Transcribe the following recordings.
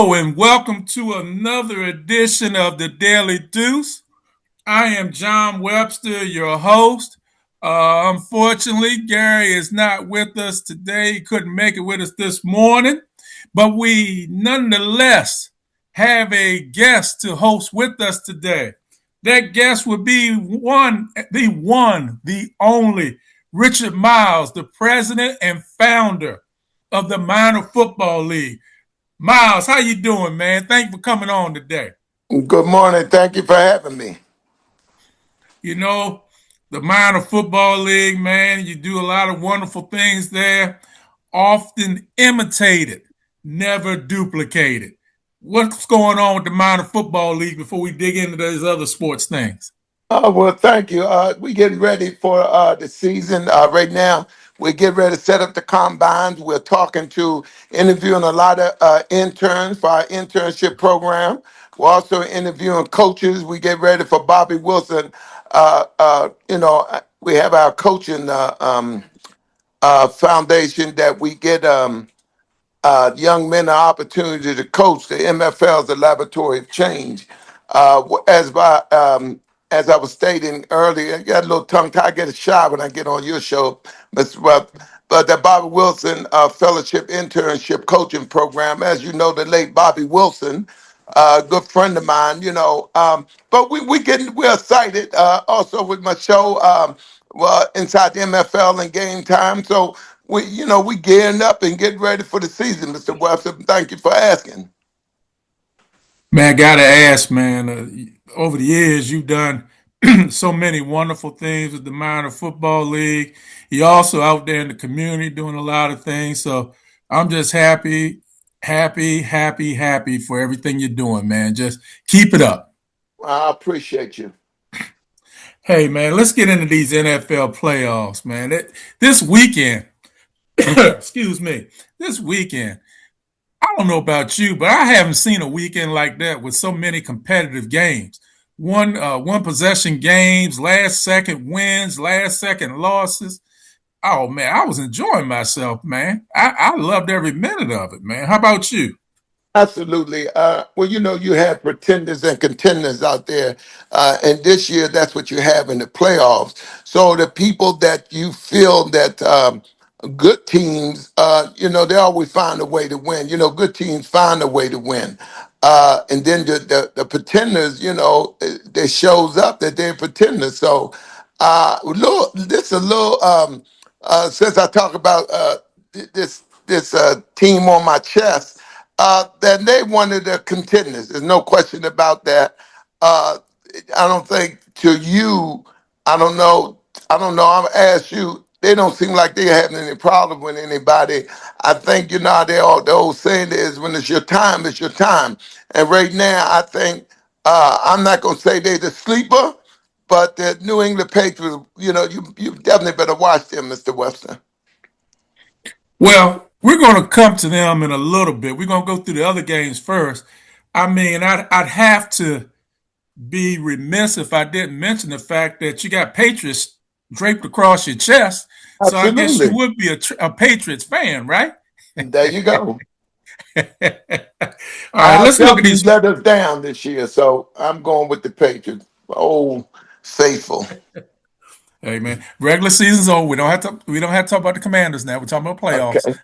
Hello and welcome to another edition of the Daily Deuce. I am John Webster, your host. Unfortunately, Gary is not with us today. He couldn't make it with us this morning, but we nonetheless have a guest to host with us today. That guest would be the only Richard Miles, the president and founder of the Minor Football League. Miles, how you doing, man? Thank you for coming on today. Good morning. Thank you for having me. You know, the Minor Football League, man, you do a lot of wonderful things there, often imitated, never duplicated. What's going on with the Minor Football League before we dig into those other sports things? Well, thank you. We getting ready for the season right now. We're getting ready to set up the combines. We're interviewing a lot of interns for our internship program. We're also interviewing coaches. We get ready for Bobby Wilson. We have our coaching foundation that we get. Young men an opportunity to coach. The MFL is a laboratory of change. As I was stating earlier, I got a little tongue tie. I get a shot when I get on your show, Mr. Webb. But the Bobby Wilson Fellowship Internship Coaching Program, as you know, the late Bobby Wilson, good friend of mine, but we're excited also with my show inside the MFL and game time. So we gearing up and getting ready for the season, Mr. Webster. Thank you for asking. Man, gotta ask, man. Over the years, you've done so many wonderful things with the Minor Football League. You're also out there in the community doing a lot of things. So I'm just happy for everything you're doing, man. Just keep it up. I appreciate you. Hey, man, let's get into these NFL playoffs, man. This weekend, excuse me, this weekend, I don't know about you, but I haven't seen a weekend like that with so many competitive games. One possession games, last second wins, last second losses. Oh man, I was enjoying myself, man. I loved every minute of it, man. How about you? Absolutely. Well, you have pretenders and contenders out there. And this year, that's what you have in the playoffs. So the people that you feel that good teams, they always find a way to win. Good teams find a way to win. And then the pretenders, they shows up that they're pretenders. So, this a little, since I talk about this team on my chest, then they one of the contenders. There's no question about that. Uh, I don't think to you, I don't know. I don't know. I'll ask you. They don't seem like they're having any problem with anybody. I think how the old saying is, when it's your time, it's your time. And right now, I think I'm not gonna say they're the sleeper, but the New England Patriots. You definitely better watch them, Mr. Webster. Well, we're going to come to them in a little bit. We're going to go through the other games first. I mean, I'd have to be remiss if I didn't mention the fact that you got Patriots draped across your chest. So I guess you Absolutely. would be a Patriots fan, right? There you go. All right, Our let's look at W these. let us down this year, so I'm going with the Patriots. Oh, faithful. Hey man, regular season's over. We don't have to talk about the Commanders now. We're talking about playoffs. Okay.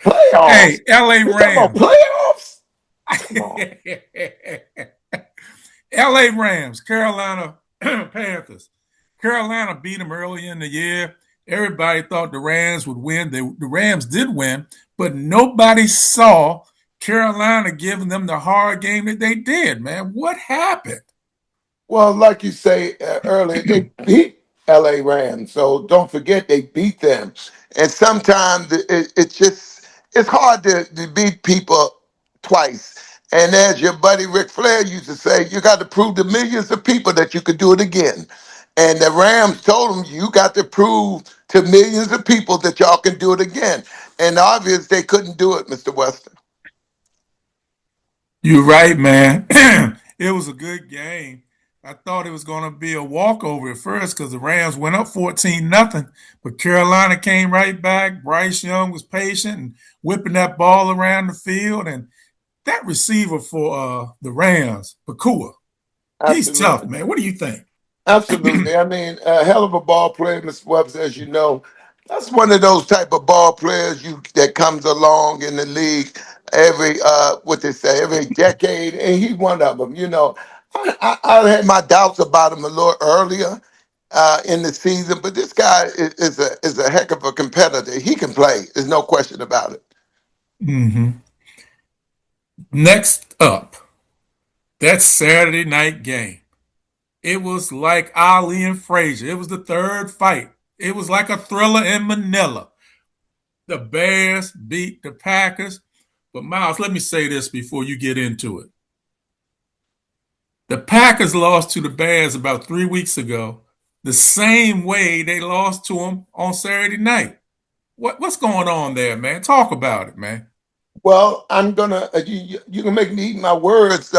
Playoffs. Hey, LA You talking about Rams. playoffs? Come on. LA Rams, Carolina Panthers. Carolina beat them early in the year. Everybody thought the Rams would win. The Rams did win, but nobody saw Carolina giving them the hard game that they did, man. What happened? Well, like you say earlier, they beat LA Rams, so don't forget they beat them. And sometimes it's hard to beat people twice. And as your buddy Ric Flair used to say, you got to prove to millions of people that you could do it again. And the Rams told them, you got to prove to millions of people that y'all can do it again. And obvious they couldn't do it, Mr. Weston. You're right, man. It was a good game. I thought it was going to be a walkover at first because the Rams went up 14-0, but Carolina came right back. Bryce Young was patient and whipping that ball around the field. And that receiver for the Rams, Pakua, he's tough, Absolutely. man. What do you think? Absolutely. I mean, a hell of a ball player, Mr. Webster, as you know. That's one of those type of ball players you that comes along in the league every what they say every decade, and he one of them. You know, I had my doubts about him a little earlier in the season, but this guy is a heck of a competitor. He can play. There's no question about it. Mm-hmm. Next up, that Saturday night game. It was like Ali and Frazier. It was the third fight. It was like a thriller in Manila. The Bears beat the Packers. But Miles, let me say this before you get into it. The Packers lost to the Bears about 3 weeks ago, the same way they lost to them on Saturday night. What's going on there, man? Talk about it, man. Well, I'm gonna you can make me eat my words.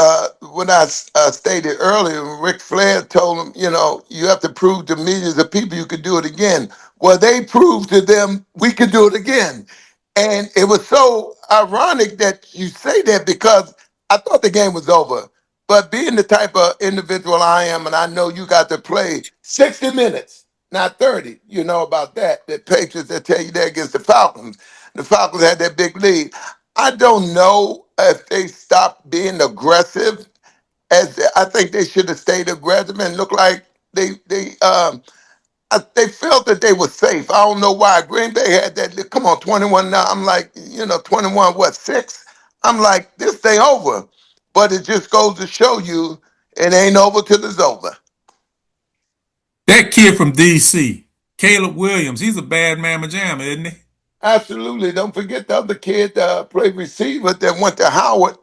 When I stated earlier, Ric Flair told him, you know, you have to prove to millions of people you could do it again. Well, they proved to them we could do it again, and it was so ironic that you say that because I thought the game was over. But being the type of individual I am, and I know you got to play 60 minutes, not 30. You know about that. The Patriots that tell you that against the Falcons. The Falcons had that big lead. I don't know if they stopped being aggressive. As I think they should have stayed aggressive and looked like they felt that they were safe. I don't know why Green Bay had that. Come on, 21 now. I'm like, 21 what 6? I'm like, this thing over. But it just goes to show you it ain't over till it's over. That kid from D.C., Caleb Williams, he's a bad mamma jamma, isn't he? Absolutely. Don't forget the other kid played receiver that went to Howard.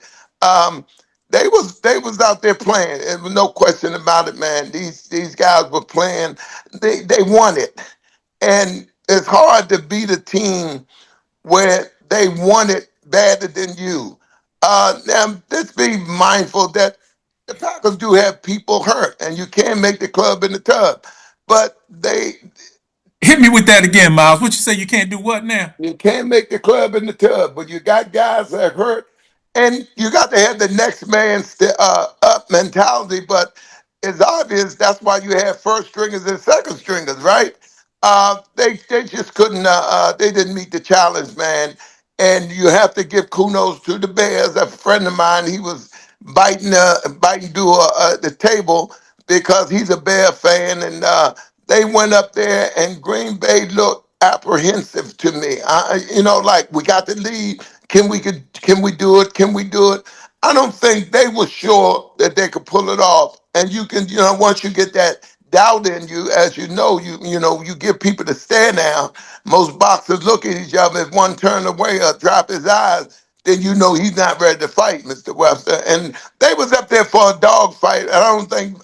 Um, they was out there playing. There was no question about it, man. These guys were playing. They won it, and it's hard to beat a team where they want it better than you. Now, let's be mindful that the Packers do have people hurt, and you can't make the club in the tub. But Hit me with that again, Miles. What you say? You can't do what now? you can't make the club in the tub, but you got guys that hurt, and you got to have the next man up mentality. But it's obvious that's why you have first stringers and second stringers, right? They just couldn't. They didn't meet the challenge, man. And you have to give kudos to the Bears. A friend of mine, he was biting to the table because he's a Bear fan, and they went up there, and Green Bay looked apprehensive to me. Like we got the lead. Can we do it? Can we do it? I don't think they were sure that they could pull it off. And you can, once you get that doubt in you, as you give people to stare down. Most boxers look at each other. If one turn away or drop his eyes, then you know he's not ready to fight, Mr. Webster. And they was up there for a dog fight. I don't think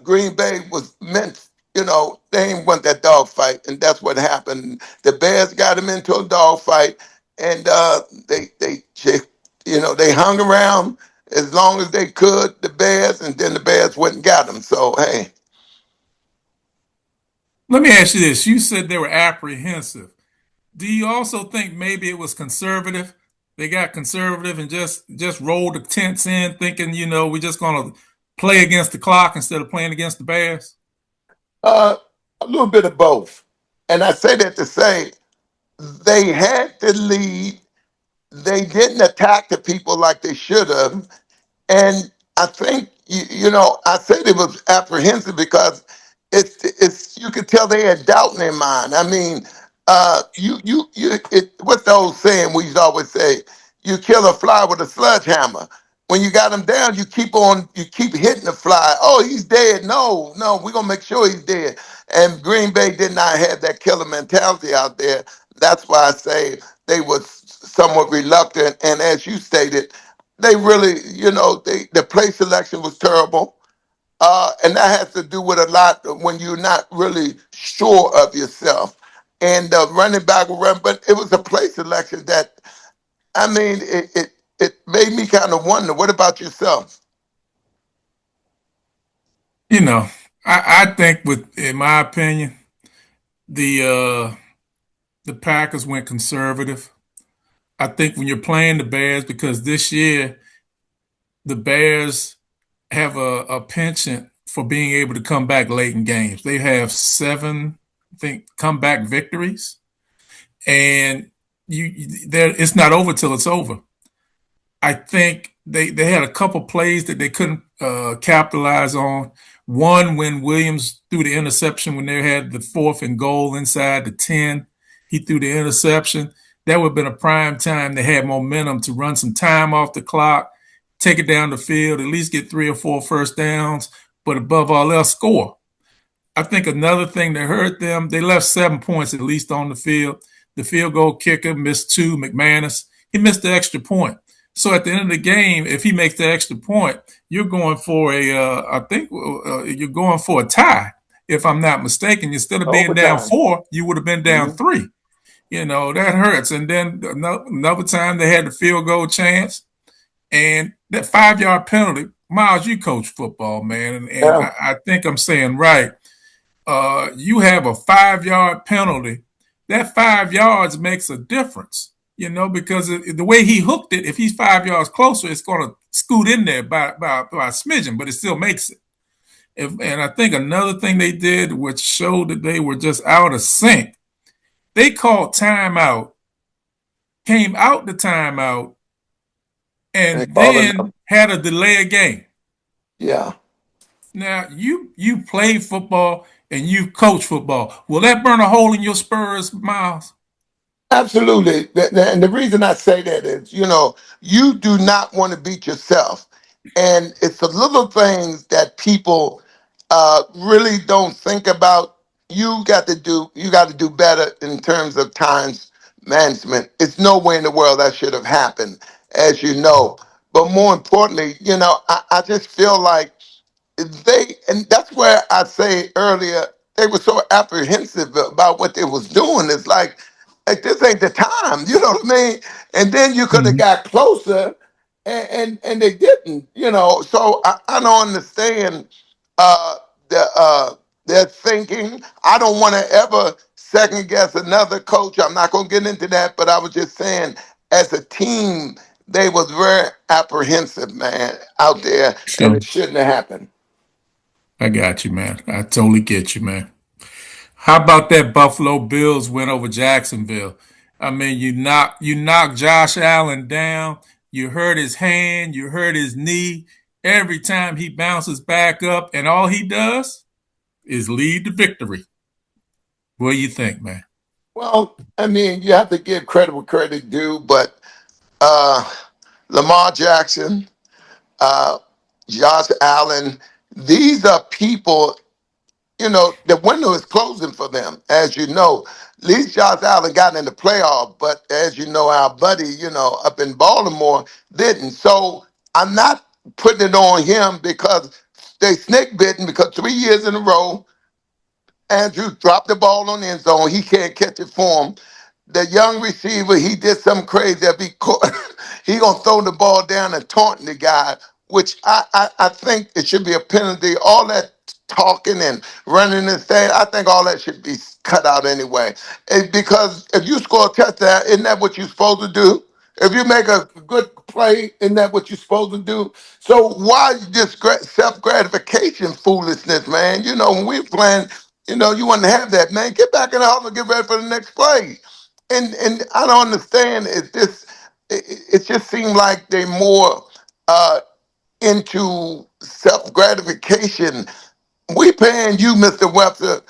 Green Bay was meant. They didn't want that dog fight, and that's what happened. The Bears got him into a dog fight, and they hung around as long as they could, the Bears, and then the Bears went and got him. So hey, Let me ask you this. You said they were apprehensive. Do you also think maybe it was conservative? They got conservative and just rolled the tents in, thinking, we're just gonna play against the clock instead of playing against the Bears. uh, a little bit of both. And I say that to say they had the lead. They didn't attack the people like they should have. And I think I said it was apprehensive because it's you could tell they had doubt in their mind. I mean, what's the old saying we used to always say? You kill a fly with a sledgehammer. When you got him down, you keep hitting the fly. Oh, he's dead. No, no, we're gonna make sure he's dead. And Green Bay did not have that killer mentality out there. That's why I say they were somewhat reluctant. And as you stated, they really, the play selection was terrible. And that has to do with a lot when you're not really sure of yourself. And running back will run, but it was a play selection that, I mean, it made me kind of wonder, what about yourself? You know, I think in my opinion, the the Packers went conservative. I think when you're playing the Bears, because this year the Bears have a penchant for being able to come back late in games. They have seven, I think, comeback victories, and there it's not over till it's over. I think they had a couple plays that they couldn't capitalize on. One when Williams threw the interception when they had the 4th and goal inside the 10. He threw the interception. That would have been a prime time. They had momentum to run some time off the clock, take it down the field, at least get 3 or 4 first downs, but above all else, score. I think another thing that hurt them, they left 7 points at least on the field. The field goal kicker missed two, McManus. He missed the extra point. So at the end of the game, if he makes the extra point, you're going for I think you're going for a tie. If I'm not mistaken, instead of being down Overtime. 4, you would have been down Hmm. 3. That hurts. And then another time they had the field goal chance and that 5 yard penalty. Miles, you coach football, man, and Yeah, I think I'm saying right. You have a 5 yard penalty. That 5 yards makes a difference, because the way he hooked it, if he's 5 yards closer, it's going to scoot in there by a smidgen, but it still makes it. And I think another thing they did, which showed that they were just out of sync, they called timeout, came out the timeout, and they and call enough. then had a delay of game. Yeah. Now you play football and you coach football. Will that burn a hole in your spurs, Miles? Absolutely. And the reason I say that is, you do not want to beat yourself. And it's the little things that people really don't think about. You got to do better in terms of times management. It's no way in the world that should have happened, as you know. But more importantly, I just feel like and that's where I say earlier they were so apprehensive about what they was doing. It's like this ain't the time, you know what I mean? And then you could have Mhm. got closer, and they didn't, So I don't understand uh, their thinking. I don't want to ever second guess another coach. I'm not going to get into that, but I was just saying, as a team, they was very apprehensive, man, out there, and Sure. it shouldn't have happened. I got you, man. I totally get you, man. How about that Buffalo Bills win over Jacksonville? I mean, you knock Josh Allen down. You hurt his hand. You hurt his knee. Every time he bounces back up, and all he does is lead to victory. What do you think, man? Well, I mean, you have to give credit where credit due, but uh, Lamar Jackson, uh, Josh Allen, these are people, the window is closing for them, as you know. At least Josh Allen got in the playoff, but as you know, our buddy, up in Baltimore didn't. So I'm not putting it on him because they snake bitten because 3 years in a row, Andrew dropped the ball on the end zone. He can't catch it for him. The young receiver, he did something crazy. If he caught, he gonna throw the ball down and taunting the guy, which I think it should be a penalty. All that talking and running this thing, I think all that should be cut out anyway. Because if you score a touchdown, isn't that what you're supposed to do? If you make a good play, isn't that what you're supposed to do? So why this self gratification foolishness, man? When we playing, you want to have that, man. Get back in the huddle and get ready for the next play. And I don't understand. It just seemed like they more uh, into self gratification. We paying you, Mr. Webster,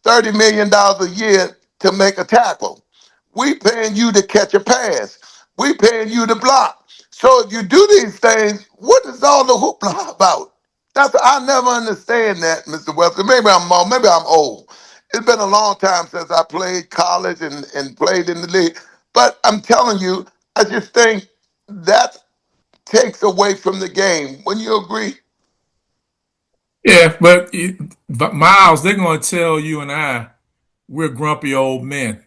$30 million a year to make a tackle. We paying you to catch a pass. We paying you to block. So if you do these things, what is all the hoopla about? I never understand that, Mr. Webster. Maybe I'm wrong. Maybe I'm old. It's been a long time since I played college and played in the league. But I'm telling you, I just think that takes away from the game. Wouldn't you agree? Yeah, but Miles, they're going to tell you and I we're grumpy old men.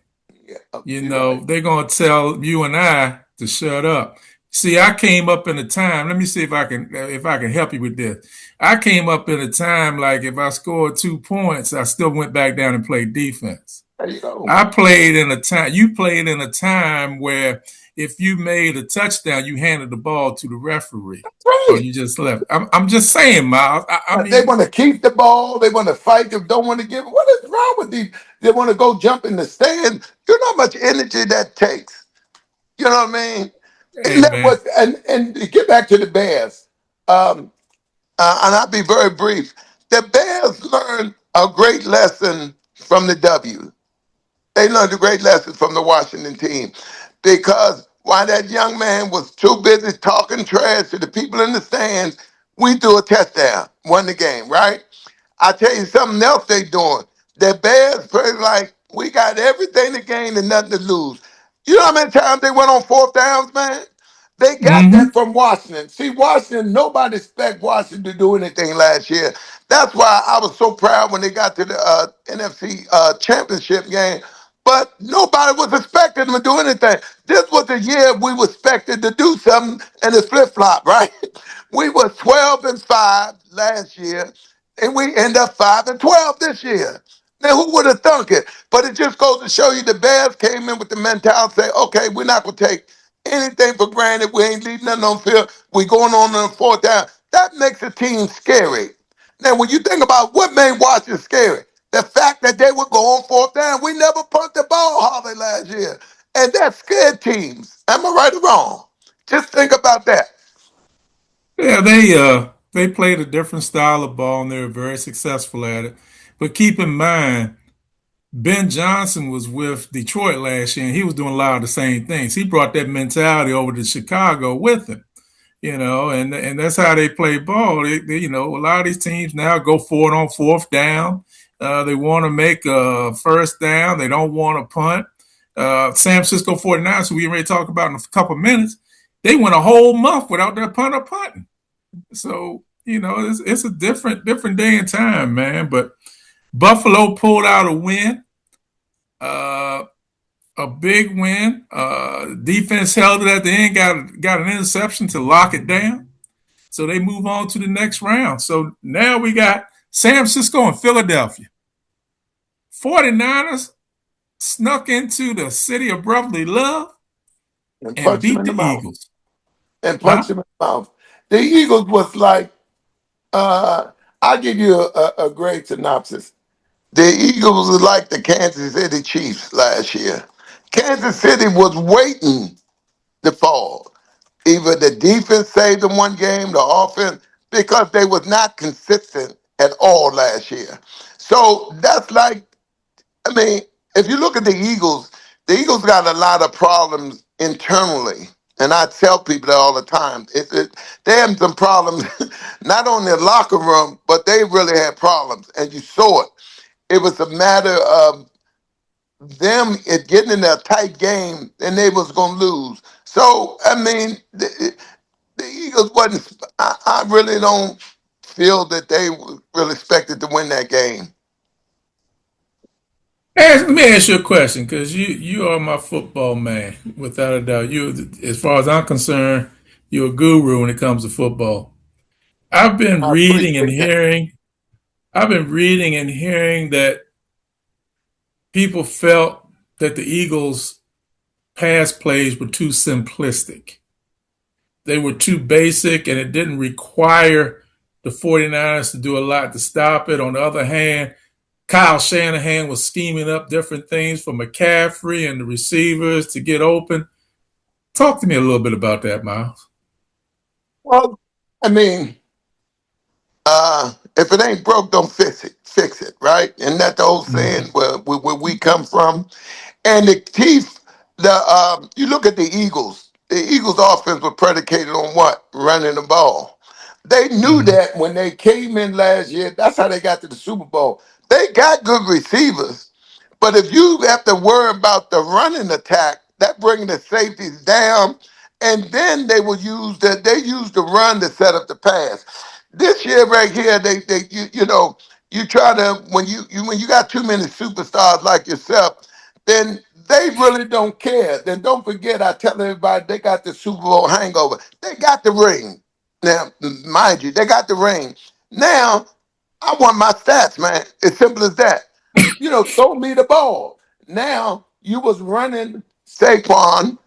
Yeah, you're right. They're going to tell you and I to shut up. See, I came up in a time. Let me see if I can help you with this. I came up in a time like if I scored 2 points, I still went back down and played defense. There you go. I played in a time. You played in a time where if you made a touchdown, you handed the ball to the referee, or Right. you just left. I'm just saying, Miles. I They mean, want to keep the ball. They want to fight. They don't want to give it. What is wrong with these? They want to go jump in the stand. You know how much energy that takes. You know what I mean? And hey that man. was and to get back to the Bears. And I'll be very brief. The Bears learned a great lesson from the W. They learned a great lesson from the Washington team because while that young man was too busy talking trash to the people in the stands, we threw a touchdown, won the game, right? I tell you something else they doing. The Bears play like we got everything to gain and nothing to lose. You know how many times they went on fourth downs, man? They got that Mm-hmm. from Washington. See, Washington, nobody expect Washington to do anything last year. That's why I was so proud when they got to the NFC championship game. But nobody was expecting them to do anything. This was the year we were expected to do something, and it's flip flop, right? We were 12-5 last year, and we end up 5-12 this year. Now, who would have thunk it? But it just goes to show you the Bears came in with the mentality, say, okay, we're not going to take anything for granted. We ain't leaving nothing on the field. We going on the fourth down. That makes a team scary. Now, when you think about what made Washington scary, the fact that they would go on fourth down, we never pumped the ball hardly last year. And that scared teams. Am I right or wrong? Just think about that. Yeah, they played a different style of ball and they were very successful at it. But keep in mind, Ben Johnson was with Detroit last year, and he was doing a lot of the same things. He brought that mentality over to Chicago with him, and that's how they play ball. A lot of these teams now go for it on fourth down. They want to make a first down. They don't want to punt. San Francisco 49ers, who we already talked about in a couple of minutes, they went a whole month without their punter punting. So it's a different day and time, man. But Buffalo pulled out a win. Uh, a big win. Defense held it at the end, got an interception to lock it down. So they move on to the next round. So now we got San Francisco and Philadelphia. 49ers snuck into the city of brotherly love And and punch him beat in the the mouth. Eagles. And Huh? punch him in the mouth. The Eagles was like, I'll give you a great synopsis. The Eagles was like the Kansas City Chiefs last year. Kansas City was waiting to fall. Either the defense saved them one game, the offense, because they was not consistent at all last year. So that's like, I mean, if you look at the Eagles got a lot of problems internally. And I tell people that all the time. They have some problems, not on their locker room, but they really had problems. And you saw it. It was a matter of them getting in a tight game and they was going to lose. So, I mean, the Eagles wasn't, I really don't feel that they were really expected to win that game. Let me ask you a question, because you are my football man, without a doubt. As far as I'm concerned, you're a guru when it comes to football. I've been I reading and appreciate that. hearing. I've been reading and hearing that people felt that the Eagles' pass plays were too simplistic. They were too basic, and it didn't require the 49ers to do a lot to stop it. On the other hand, Kyle Shanahan was scheming up different things for McCaffrey and the receivers to get open. Talk to me a little bit about that, Miles. Well, I mean, if it ain't broke, don't fix it, right? And that's the old saying Mm-hmm. where we come from. And the Chiefs, you look at the Eagles. The Eagles' offense was predicated on what? Running the ball. They knew Mm-hmm. that when they came in last year. That's how they got to the Super Bowl. They got good receivers, but if you have to worry about the running attack, that bringing the safeties down, and then they use the run to set up the pass. This year right here, you try to when you got too many superstars like yourself, then They really don't care. Then don't forget, I tell everybody they got the Super Bowl hangover. They got the ring. Now, mind you, they got the ring. Now, I want my stats, man. It's simple as that. Throw me the ball. Now, you was running Saquon.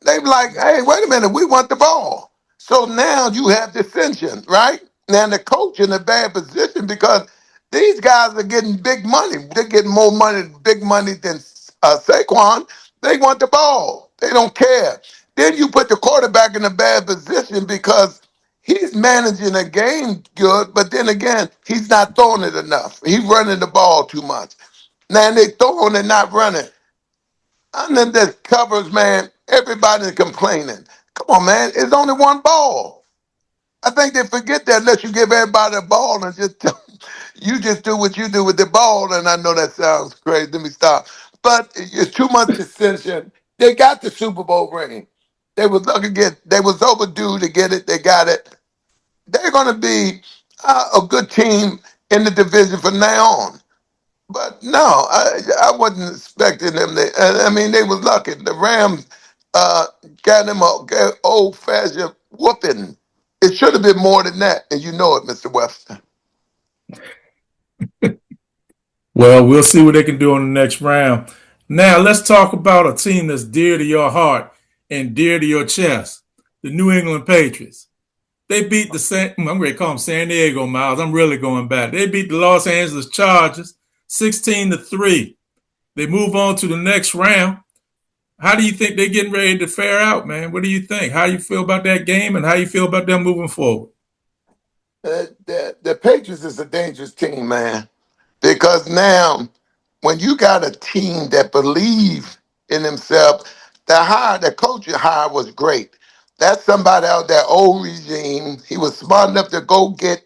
They be like, hey, wait a minute, we want the ball. So now you have dissension, right? Now the coach in a bad position because these guys are getting big money. They're getting more money, big money than Saquon. They want the ball. They don't care. Then you put the quarterback in a bad position because he's managing a game good, but then again, he's not throwing it enough. He's running the ball too much. Now they throwing and not running. Under the covers, man, everybody's complaining. Come on, man, it's only one ball. I think they forget that unless you give everybody a ball and just you just do what you do with the ball. And I know that sounds crazy. Let me stop. But it's too much dissension. They got the Super Bowl ring. They was lucky to get. They was overdue to get it. They got it. They're going to be a good team in the division from now on. But no, I wasn't expecting them. I mean, they was lucky. The Rams got them a old fashioned whooping. It should have been more than that, and you know it, Mr. Webster. Well, we'll see what they can do in the next round. Now, let's talk about a team that's dear to your heart and dear to your chest, the New England Patriots. They beat I'm going to call them San Diego, Miles. I'm really going back. They beat the Los Angeles Chargers 16-3. They move on to the next round. How do you think they're getting ready to fare out, man? What do you think? How do you feel about that game and how do you feel about them moving forward? The Patriots is a dangerous team, man, because now when you got a team that believe in themselves, the coach you hired was great. That's somebody out that old regime. He was smart enough to go get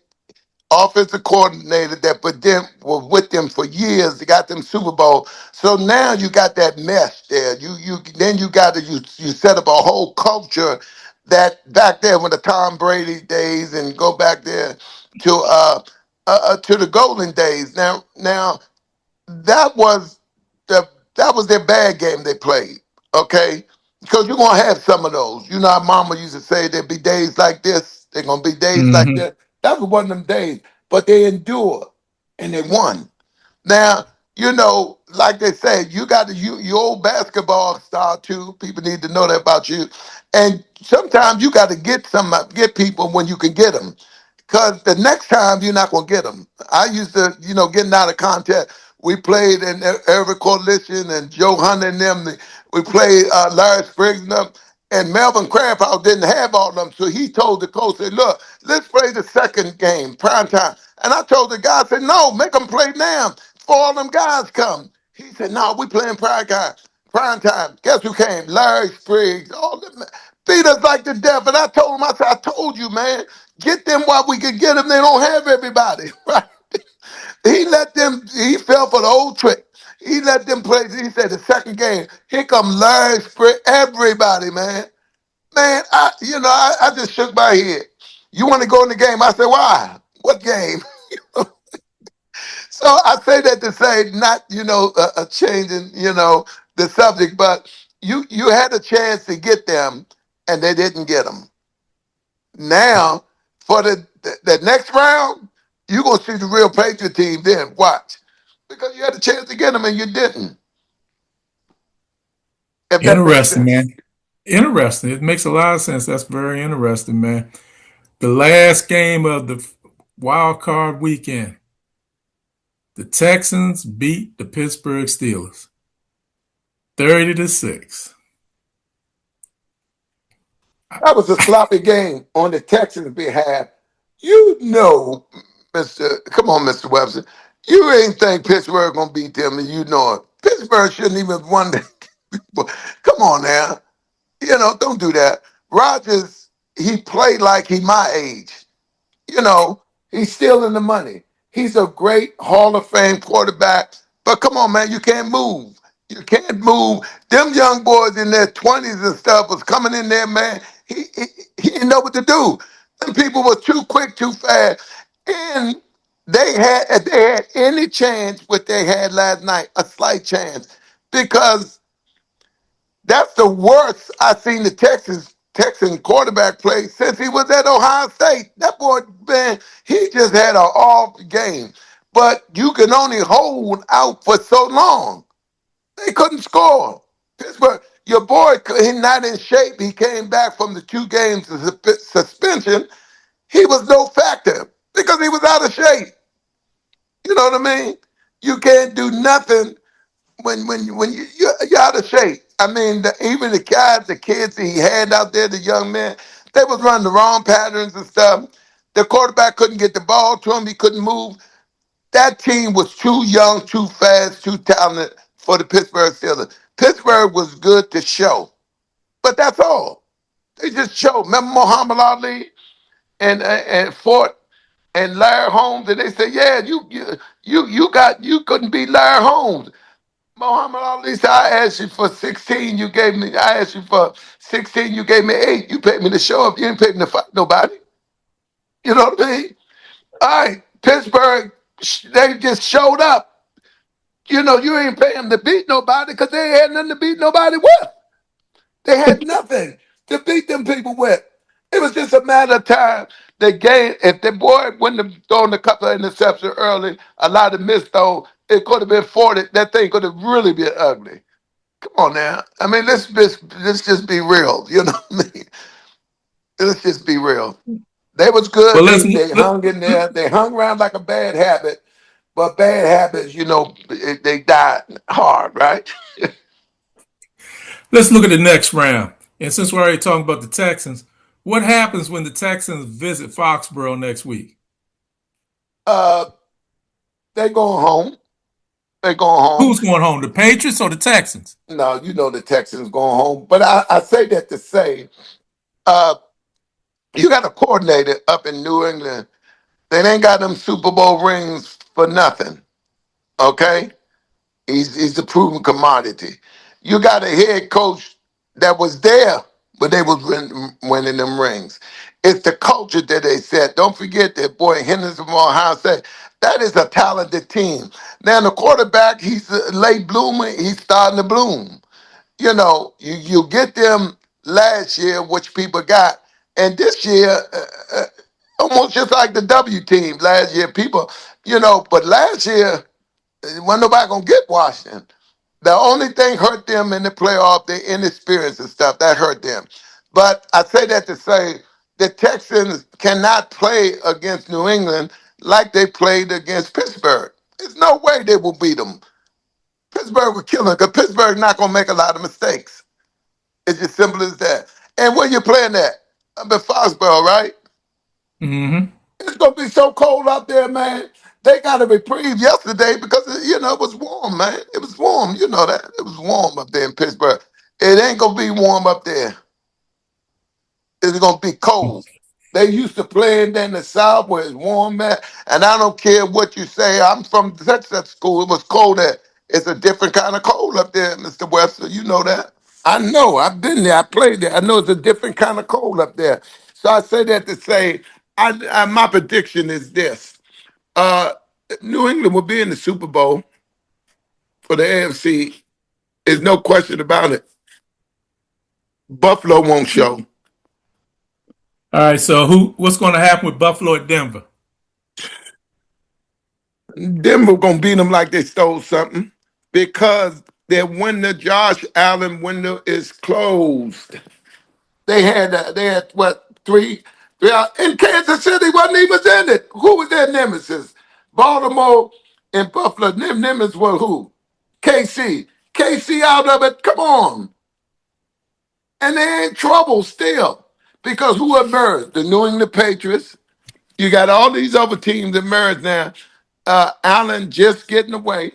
offensive coordinator that put them was with them for years. They got them Super Bowl. So now you got that mesh there. You then you got to you set up a whole culture that back there when the Tom Brady days and go back there to the golden days. Now that was that was their bad game they played. Okay, because you're gonna have some of those. You know, our mama used to say there'd be days like this. They're gonna be days like Mm-hmm. that. That was one of them days, but they endured and they won. Now, like they say, you got to you old basketball star too. People need to know that about you. And sometimes you got to get people when you can get them. Because the next time you're not going to get them. I used to, getting out of contest. We played in every coalition and Joe Hunter and them. We played Larry Spriggs and them. And Melvin Crabhouse didn't have all of them. So he told the coach, said, look, let's play the second game, prime time. And I told the guy, I said, no, make them play now before all them guys come. He said, no, we playing prime time. Prime time. Guess who came? Larry Spriggs. All them beat us like the death. And I told him, I said, I told you, man, get them while we could get them. They don't have everybody. Right? He fell for the old trick. He let them play. He said the second game, here come Larry Spriggs, everybody, man. Man, I just shook my head. You want to go in the game? I said, why? What game? So I say that to say, not changing the subject, but you had a chance to get them, and they didn't get them. Now for the next round, you're gonna see the real Patriot team. Then watch, because you had a chance to get them and you didn't. If that makes Interesting, sense. man. Interesting. It makes a lot of sense. That's very interesting, man. The last game of the wild card weekend, the Texans beat the Pittsburgh Steelers 30-6. That was a sloppy game on the Texans' behalf. You know, come on, Mr. Webster. You ain't think Pittsburgh gonna beat them, and you know it. Pittsburgh shouldn't even have won that. Come on now. Don't do that. Rodgers, he played like he my age. you know, he's still in the money. He's a great Hall of Fame quarterback. But come on, man, you can't move. You can't move. Them young boys in their 20s and stuff was coming in there, man. He didn't know what to do. Them people were too quick, too fast. And if they had any chance, what they had last night, a slight chance, because That's the worst I seen the Texan quarterback play since he was at Ohio State. That boy, man, he just had an off game. But you can only hold out for so long. They couldn't score. Pittsburgh, your boy, he's not in shape. He came back from the 2 games of suspension. He was no factor because he was out of shape. You know what I mean? You can't do nothing when you're out of shape. I mean, even the kids that he had out there, the young men, they was running the wrong patterns and stuff. The quarterback couldn't get the ball to him. He couldn't move. That team was too young, too fast, too talented for the Pittsburgh Steelers. Pittsburgh was good to show, but that's all. They just showed. Remember Muhammad Ali and Fort and Larry Holmes, and they said, "Yeah, you couldn't beat Larry Holmes." Muhammad Ali said, I asked you for 16, you gave me, I asked you for 16, you gave me 8. You paid me to show up. You didn't pay me to fight nobody. You know what I mean? All right, Pittsburgh, they just showed up. You know, you ain't paying them to beat nobody because they had nothing to beat nobody with. They had nothing to beat them people with. It was just a matter of time. The game, if the boy wouldn't have thrown a couple of interceptions early, a lot of missed throw, it could have been 40. That thing could have really been ugly. Come on now. I mean, let's just be real. You know what I mean? Let's just be real. They was good. Well, They hung in there. They hung around like a bad habit. But bad habits, they die hard, right? let's look at the next round. And since we're already talking about the Texans, what happens when the Texans visit Foxborough next week? Uh, they going home. They going home. Who's going home, the Patriots or the Texans? No, the Texans going home. But I say that to say, uh, you got a coordinator up in New England. They ain't got them Super Bowl rings for nothing. Okay? He's a proven commodity. You got a head coach that was there when they was winning them rings. It's the culture that they set. Don't forget that boy Henderson from Ohio State. That is a talented team. Now the quarterback, he's a late bloomer. He's starting to bloom. You get them last year, which people got, and this year, almost just like the W team last year, people, but last year wasn't nobody gonna get Washington. The only thing hurt them in the playoff, their inexperience and stuff, that hurt them. But I say that to say the Texans cannot play against New England like they played against Pittsburgh. There's no way they will beat them. Pittsburgh will kill them because Pittsburgh's not gonna make a lot of mistakes. It's as simple as that. And where you playing at? I'm in Foxborough, right? Mm-hmm. It's gonna be so cold out there, man. They got a reprieve yesterday because it was warm, man. It was warm, you know that. It was warm up there in Pittsburgh. It ain't gonna be warm up there. It's gonna be cold. They used to playing in the South where it's warm, man. And I don't care what you say. I'm from such school. It was cold there. It's a different kind of cold up there, Mr. Webster. You know that. I know. I've been there. I played there. I know it's a different kind of cold up there. So I say that to say, my prediction is this: uh, New England will be in the Super Bowl for the AFC. There's no question about it. Buffalo won't show. All right, so what's going to happen with Buffalo at Denver? Denver gonna beat them like they stole something because their window, Josh Allen window, is closed. They had what in Kansas City wasn't even in it. Who was their nemesis? Baltimore and Buffalo. Them nemesis were who? KC. KC out of it. Come on, and they in trouble still because who emerged? The New England Patriots. You got all these other teams that emerged now. Allen just getting away,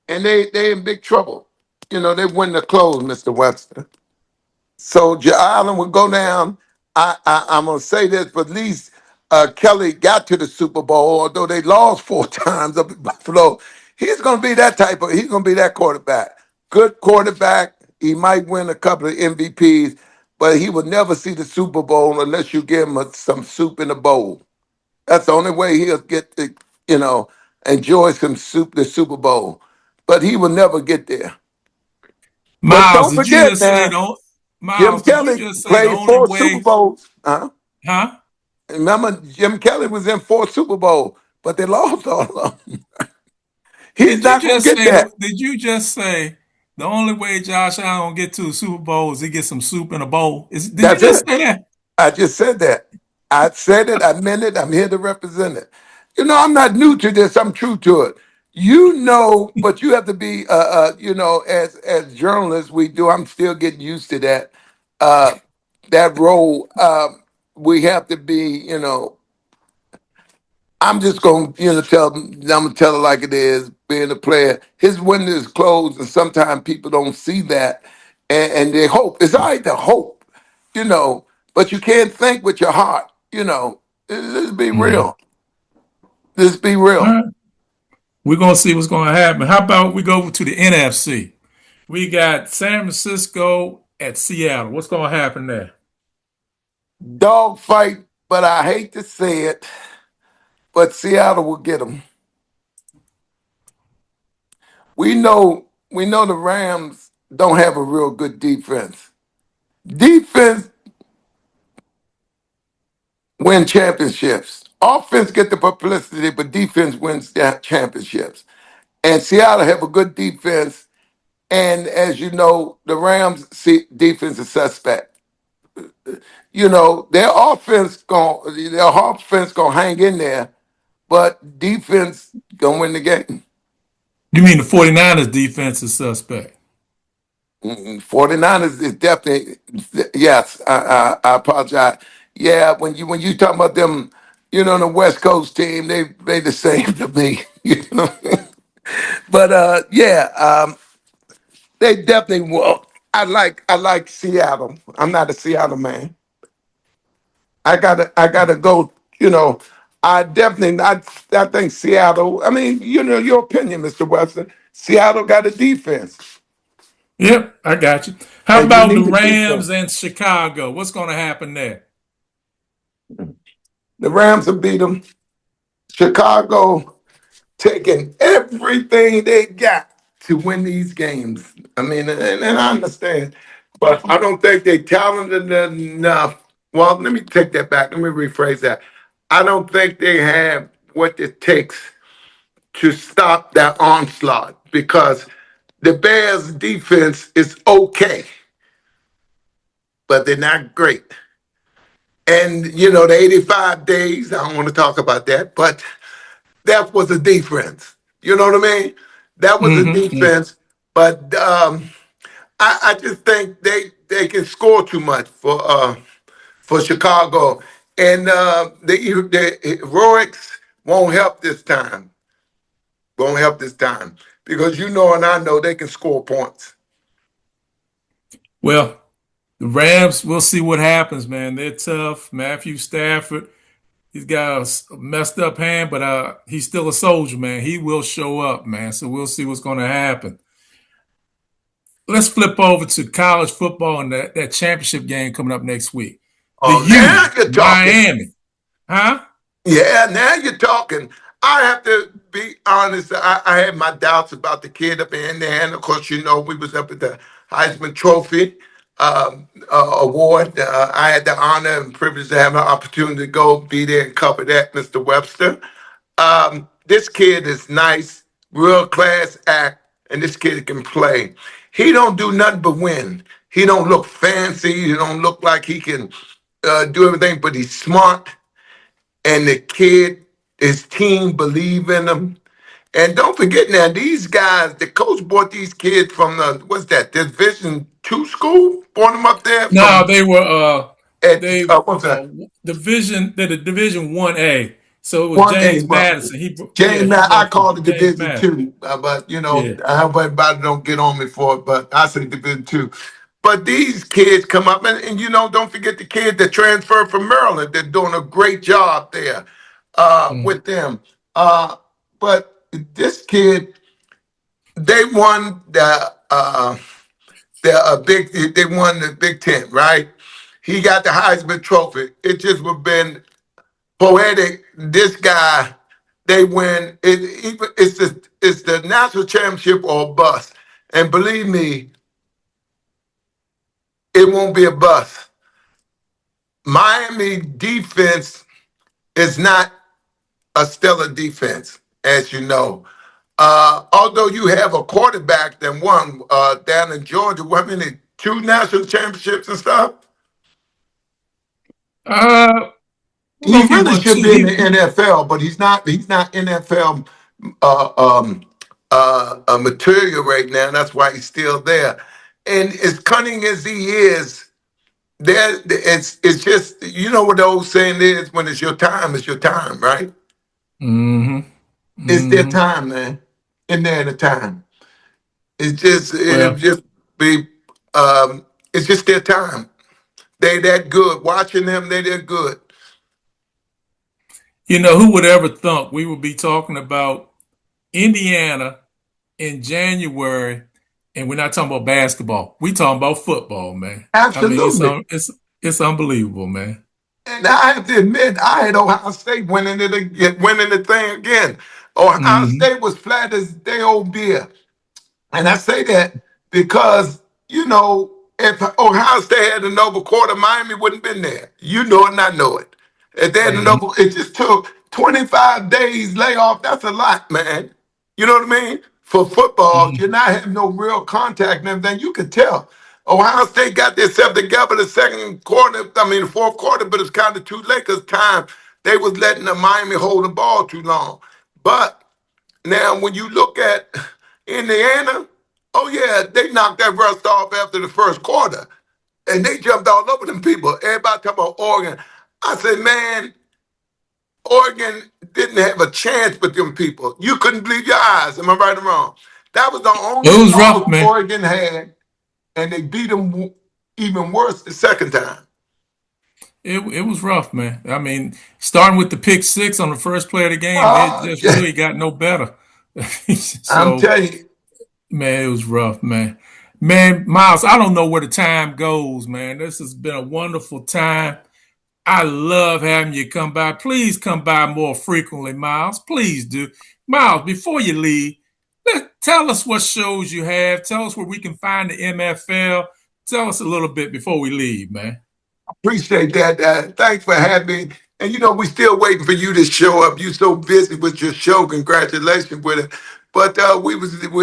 and they in big trouble. They win the close, Mr. Webster. So Allen will go down. I'm gonna say this, but at least Kelly got to the Super Bowl, although they lost 4 times up at Buffalo. He's gonna be that type of. He's gonna be that quarterback. Good quarterback. He might win a couple of MVPs, but he will never see the Super Bowl unless you give him some soup in a bowl. That's the only way he'll get to, enjoy some soup, the Super Bowl. But he will never get there. But Miles, don't did you forget just say now, don't Jim Miles, did you Kelly just say the played only 4 Super way, Bowls. Huh? huh? Remember, Jim Kelly was in 4 Super Bowls, but they lost all of them. He's not going to get that. Did you just say the only way Josh Allen gonna get to the Super Bowl is he get some soup in a bowl? Did you That's just it. say that? I just said that. I said it. I meant it. I'm here to represent it. I'm not new to this. I'm true to it. But you have to be, as journalists, we do. I'm still getting used to uh, that role. We have to be, I'm just gonna, I'm gonna tell it like it is. Being a player, his window is closed, and sometimes people don't see that, and they hope. It's all right to hope, you know, but you can't think with your heart. Let's be Mhm. real. Let's be All real. right. We're gonna see what's gonna happen. How about we go to the NFC? We got San Francisco at Seattle. What's gonna happen there? Dog fight, but I hate to say it, but Seattle will get them. We know the Rams don't have a real good defense. Defense win championships. Offense get the publicity, but defense wins championships. And Seattle have a good defense. And as you know, the Rams defense is suspect. Their offense gonna hang in there, but defense gonna win the game. You mean the 49ers defense is suspect? 49ers is definitely, yes. I apologize. Yeah, when you talk about them, the West Coast team, they the same to me. But yeah, they definitely will. I like Seattle. I'm not a Seattle man. I gotta go. You know, I definitely I think Seattle. I mean, your opinion, Mr. Webster. Seattle got a defense, Yep, I got you. How and you about the need a defense. Rams and Chicago? What's gonna happen there? The Rams will beat them. Chicago taking everything they got to win these games. I mean, and I understand, but I don't think they talented enough. Well, let me take that back. Let me rephrase that. I don't think they have what it takes to stop that onslaught because the Bears' defense is okay, but they're not great. And the 85 days, I don't want to talk about that, but that was a defense. You know what I mean? That was a Mm-hmm. defense, but I just think they can score too much for Chicago, and the heroics won't help this time. Won't help this time because and I know they can score points. Well, the Rams, we'll see what happens, man. They're tough. Matthew Stafford, he's got a messed up hand, but he's still a soldier, man. He will show up, man. So we'll see what's going to happen. Let's flip over to college football and that championship game coming up next week. The Oh, now U, you're talking. Miami, huh? Yeah, now you're talking. I have to be honest. I had my doubts about the kid up in Indiana. Of course, we was up at the Heisman Trophy award. I had the honor and privilege to have an opportunity to go be there and cover that, Mr. Webster. This kid is nice, real class act, and this kid can play. He don't do nothing but win. He don't look fancy. He don't look like he can do everything, but he's smart and the kid, his team believe in him. And don't forget now, these guys, the coach brought these kids from what's that, Division 2 school? Brought them up there No, from they were at they what's that? division they're the Division 1A. So it was 1A. James Well, Madison. James, He I brought call it James Division Madison. Two, but Yeah. I hope everybody don't get on me for it. But I say Division 2. But these kids come up, and don't forget the kids that transferred from Maryland. They're doing a great job there Mm. with them. But this kid, they won they won the Big Ten, right? He got the Heisman Trophy. It just would have been poetic. This guy, they win. It's the national championship or bust. And believe me, it won't be a bust. Miami defense is not a stellar defense, as you know. Although you have a quarterback that won down in Georgia, what many two national championships and stuff. I don't know He if he really won should two. be in the NFL, but he's not. He's not NFL uh, um, material right now. That's why he's still there. And as cunning as he is, there it's just you know what the old saying is: when it's your time, right? Mm-hmm. It's their Mm-hmm. time, man. In there, the time. It's just it'll Well, just be. It's just their time. They that good. Watching them, they that good. who would ever thunk we would be talking about Indiana in January, and we're not talking about basketball. We talking about football, man. I mean, Absolutely. it's unbelievable, man. And I have to admit, I had Ohio State winning it again, winning the thing again. Ohio Mm-hmm. State was flat as they old beer. And I say that because, if Ohio State had a Nova quarter, Miami wouldn't have been there. You know it and I know it. If they had a Mm-hmm. Nova, it just took 25 days layoff. That's a lot, man. You know what I mean? For football, you're Mm-hmm. not having no real contact and everything. You could tell. Ohio State got themselves together the second quarter, the fourth quarter, but it's kind of too late because time they was letting the Miami hold the ball too long. But now, when you look at Indiana, oh yeah, they knocked that rust off after the first quarter, and they jumped all over them people. Everybody talking about Oregon. I said, man, Oregon didn't have a chance with them people. You couldn't believe your eyes. Am I right or wrong? That was the only It was rough, loss man. Oregon had, and they beat them even worse the second time. It was rough, man. I mean, starting with the pick six on the first play of the game, it just Yeah, really got no better. I'm So, telling you, man, it was rough, man. Man, Miles, I don't know where the time goes, man. This has been a wonderful time. I love having you come by. Please come by more frequently, Miles. Please do. Miles, before you leave, tell us what shows you have. Tell us where we can find the MFL. Tell us a little bit before we leave, man. appreciate that. Thanks for having me. And we still waiting for you to show up. You so busy with your show. Congratulations with it. But we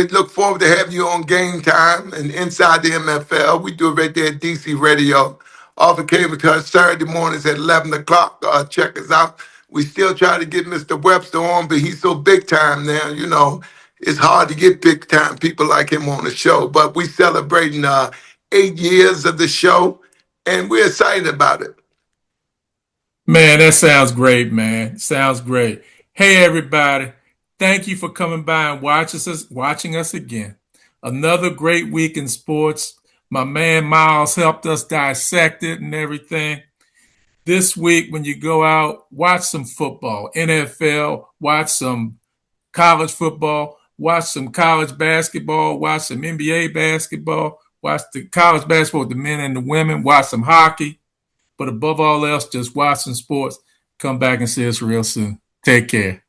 look forward to having you on Game Time and Inside the MFL. We do it right there at DC Radio. Off of cable touch Saturday mornings at 11 o'clock. Check us out. We still try to get Mr. Webster on, but he's so big time now. It's hard to get big time people like him on the show. But we celebrating 8 years of the show and we're excited about it. Man, that sounds great, man. Sounds great. Hey, everybody. Thank you for coming by and watching us again. Another great week in sports. My man Miles helped us dissect it and everything. This week, when you go out, watch some football, NFL, watch some college football, watch some college basketball, watch some NBA basketball, watch the college basketball with the men and the women, watch some hockey. But above all else, just watch some sports. Come back and see us real soon. Take care.